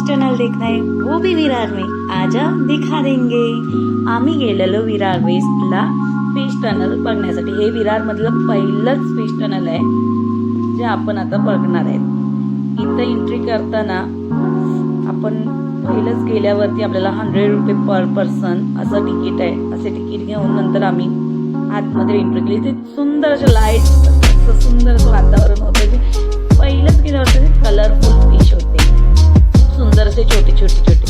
Tunnel देखना है वो भी विरार में, आजा दिखा देंगे। आम्ही गेलेलो विरार वेस्टला फिश टनल बघण्यासाठी। हे विरार मधलं पहिलंच फिश टनल आहे जे आपण आता बघणार आहेत। इथं एंट्री करताना आपण पहिलंच गेल्यावरती आपल्याला 100 रुपये पर पर्सन असं तिकीट आहे। असे तिकीट घेऊन नंतर आम्ही आतमध्ये एंट्री केली। ते सुंदर असे लाईट, सुंदर असं वातावरण होतं। जे पहिलंच गेल्यावरती कलरफुल फिश होते, सुंदर असे छोटे छोटे छोटे।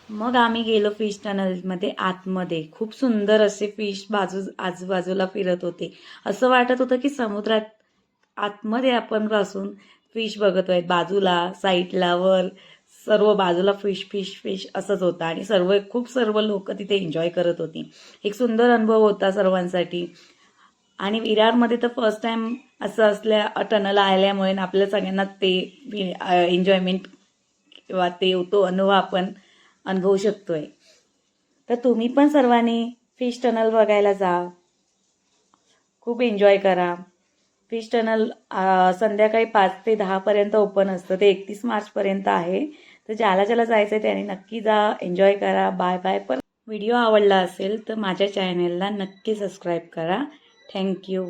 मग आम्ही गेलो फिश टनलमध्ये आतमध्ये। खूप सुंदर असे फिश आजूबाजूला फिरत होते। असं वाटत होतं की समुद्रात आतमध्ये आपण बसून फिश बघतोय। बाजूला, साईडला, वर सर्व बाजूला फिश फिश फिश असंच होतं आणि सर्व लोक तिथे एन्जॉय करत होती। एक सुंदर अनुभव होता सर्वांसाठी। आणि विरारमध्ये तर फर्स्ट टाइम असं असल्या टनल आल्यामुळे आपल्या सगळ्यांना ते एन्जॉयमेंट किंवा तो अनुभव आपण अनुभवू शकतोय। तर तुम्ही पण सर्वांनी फिश टनल बघायला जा, खूप एन्जॉय करा। फिश टनल संध्याकाळी 5 ते 10 पर्यंत ओपन असतं। ते 31 मार्च पर्यंत आहे। तर ज्याला जायचंय त्याने नक्की जा, एन्जॉय करा। Bye bye. पण व्हिडिओ आवडला असेल तर माझ्या चॅनलला नक्की सबस्क्राईब करा। थँक्यू।